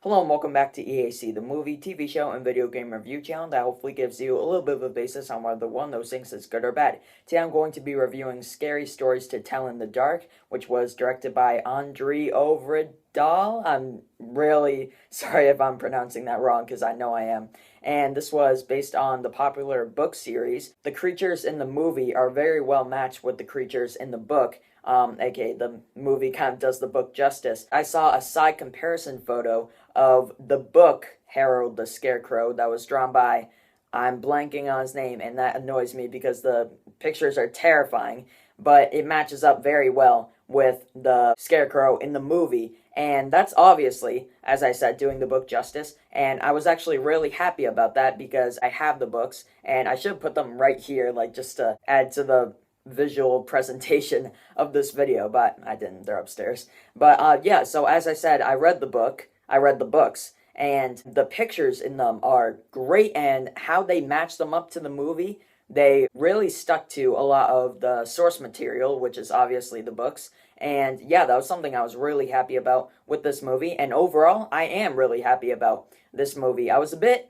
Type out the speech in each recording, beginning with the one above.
Hello and welcome back to EAC, the movie, TV show, and video game review channel that hopefully gives you a little bit of a basis on whether one of those things is good or bad. Today I'm going to be reviewing Scary Stories to Tell in the Dark, which was directed by Andrei Ovredal. I'm really sorry if I'm pronouncing that wrong because I know I am. And this was based on the popular book series. The creatures in the movie are very well matched with the creatures in the book. aka the movie kind of does the book justice. I saw a side comparison photo of the book Harold the Scarecrow that was drawn by, I'm blanking on his name, and that annoys me because the pictures are terrifying, but it matches up very well with the Scarecrow in the movie, and that's obviously, as I said, doing the book justice, and I was actually really happy about that because I have the books, and I should put them right here, like just to add to the visual presentation of this video, but I didn't, they're upstairs. But yeah, so as I said, I read the books, and the pictures in them are great, and how they match them up to the movie, they really stuck to a lot of the source material, which is obviously the books, and yeah, that was something I was really happy about with this movie, and overall, I am really happy about this movie. I was a bit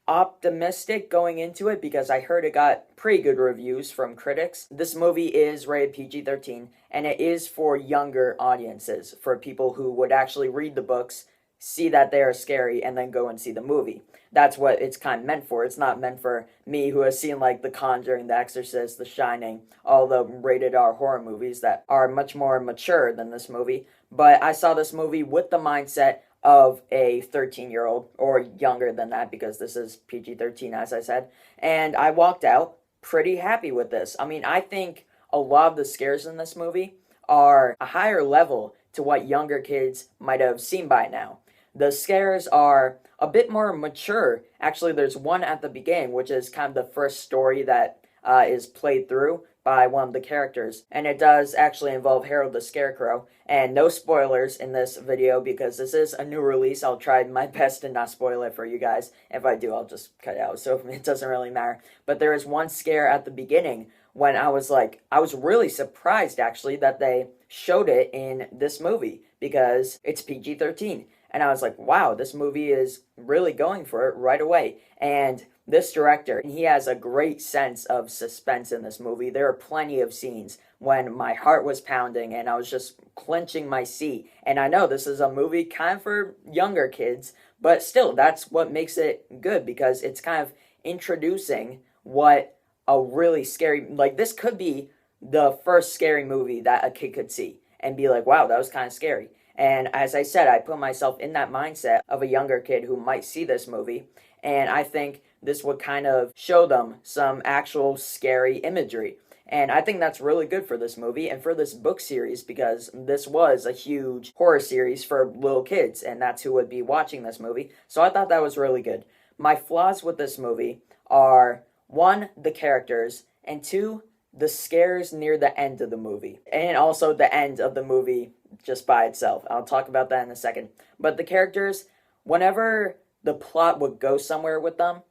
optimistic going into it because I heard it got pretty good reviews from critics. This movie is rated PG-13, and it is for younger audiences, for people who would actually read the books, see that they are scary, and then go and see the movie. That's what it's kind of meant for. It's not meant for me who has seen like The Conjuring, The Exorcist, The Shining, all the rated R horror movies that are much more mature than this movie. But I saw this movie with the mindset of a 13-year-old, or younger than that because this is PG-13, as I said, and I walked out pretty happy with this. I mean, I think a lot of the scares in this movie are a higher level to what younger kids might have seen by now. The scares are a bit more mature. Actually, there's one at the beginning, which is kind of the first story that is played through by one of the characters, and it does actually involve Harold the Scarecrow, and no spoilers in this video because this is a new release. I'll try my best to not spoil it for you guys. If I do, I'll just cut it out, so it doesn't really matter. But there is one scare at the beginning when I was really surprised actually that they showed it in this movie because it's PG-13. And I was like, wow, this movie is really going for it right away. And this director, he has a great sense of suspense in this movie. There are plenty of scenes when my heart was pounding and I was just clenching my seat. And I know this is a movie kind of for younger kids, but still, that's what makes it good because it's kind of introducing what a really scary, like this could be the first scary movie that a kid could see and be like, wow, that was kind of scary. And as I said, I put myself in that mindset of a younger kid who might see this movie, and I think this would kind of show them some actual scary imagery. And I think that's really good for this movie and for this book series because this was a huge horror series for little kids, and that's who would be watching this movie. So I thought that was really good. My flaws with this movie are, one, the characters, and two, the scares near the end of the movie. And also the end of the movie just by itself. I'll talk about that in a second. But the characters, whenever the plot would go somewhere with them,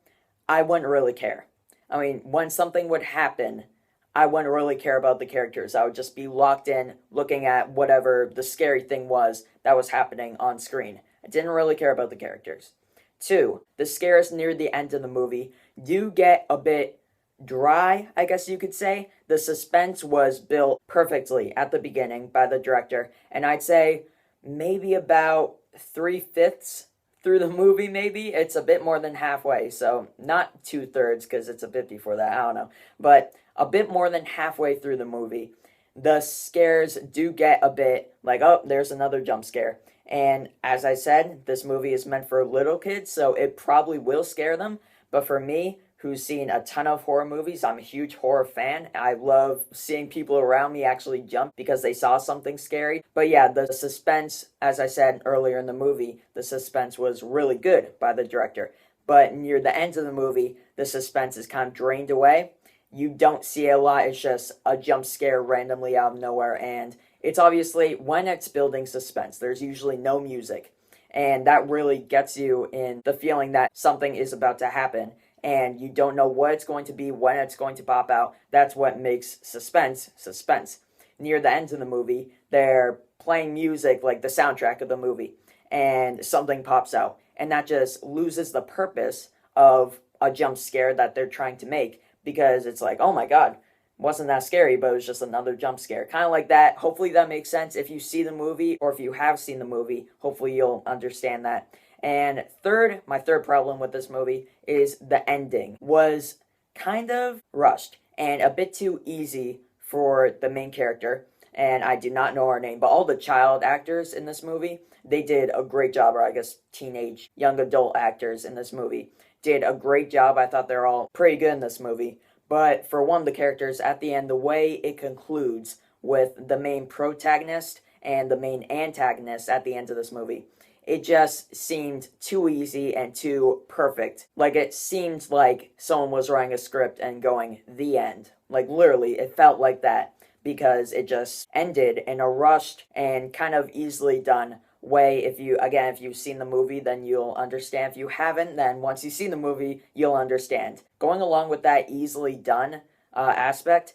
I wouldn't really care. I mean, when something would happen, I wouldn't really care about the characters. I would just be locked in looking at whatever the scary thing was that was happening on screen. I didn't really care about the characters. Two, the scares near the end of the movie do get a bit dry, I guess you could say. The suspense was built perfectly at the beginning by the director, and I'd say maybe about 3/5 through the movie, maybe. It's a bit more than halfway, so not 2/3 because it's a bit before that, I don't know. But a bit more than halfway through the movie, the scares do get a bit like, oh, there's another jump scare. And as I said, this movie is meant for little kids, so it probably will scare them. But for me, who's seen a ton of horror movies, I'm a huge horror fan. I love seeing people around me actually jump because they saw something scary. But yeah, the suspense, as I said earlier in the movie, the suspense was really good by the director. But near the end of the movie, the suspense is kind of drained away. You don't see a lot. It's just a jump scare randomly out of nowhere. And it's obviously, when it's building suspense, there's usually no music. And that really gets you in the feeling that something is about to happen. And you don't know what it's going to be, when it's going to pop out. That's what makes suspense. Near the end of the movie, they're playing music, like the soundtrack of the movie. and something pops out. And that just loses the purpose of a jump scare that they're trying to make, because it's like, oh my god, wasn't that scary, but it was just another jump scare. Kind of like that. Hopefully that makes sense. If you see the movie, or if you have seen the movie, hopefully you'll understand that. And third, my third problem with this movie is the ending was kind of rushed and a bit too easy for the main character. And I do not know her name, but all the child actors in this movie, they did a great job, or I guess teenage, young adult actors in this movie did a great job. I thought they're all pretty good in this movie. But for one of the characters, at the end, the way it concludes with the main protagonist and the main antagonist at the end of this movie, it just seemed too easy and too perfect. Like, it seemed like someone was writing a script and going, the end. Like, literally, it felt like that, because it just ended in a rushed and kind of easily done way. If you've seen the movie, then you'll understand. If you haven't, then once you've seen the movie, you'll understand. Going along with that easily done aspect,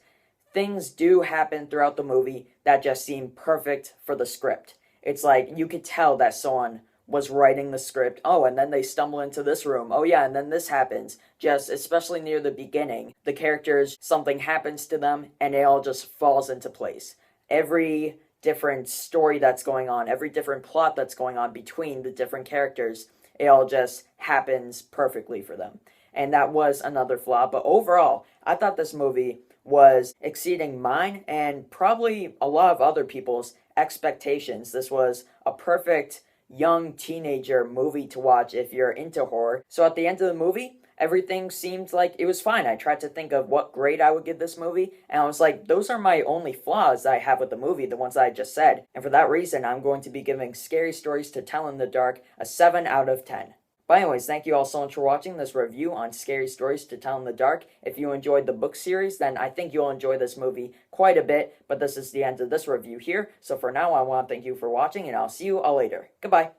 things do happen throughout the movie that just seem perfect for the script. It's like you could tell that someone was writing the script. Oh, and then they stumble into this room. Oh yeah, and then this happens. Just especially near the beginning, the characters, something happens to them and it all just falls into place. Every different story that's going on, every different plot that's going on between the different characters, it all just happens perfectly for them. And that was another flaw. But overall, I thought this movie was exceeding mine and probably a lot of other people's expectations. This was a perfect young teenager movie to watch if you're into horror. So at the end of the movie, everything seemed like it was fine. I tried to think of what grade I would give this movie, and I was like, those are my only flaws that I have with the movie, the ones that I just said. And for that reason, I'm going to be giving Scary Stories to Tell in the Dark a 7 out of 10. But anyways, thank you all so much for watching this review on Scary Stories to Tell in the Dark. If you enjoyed the book series, then I think you'll enjoy this movie quite a bit. But this is the end of this review here. So for now, I want to thank you for watching, and I'll see you all later. Goodbye.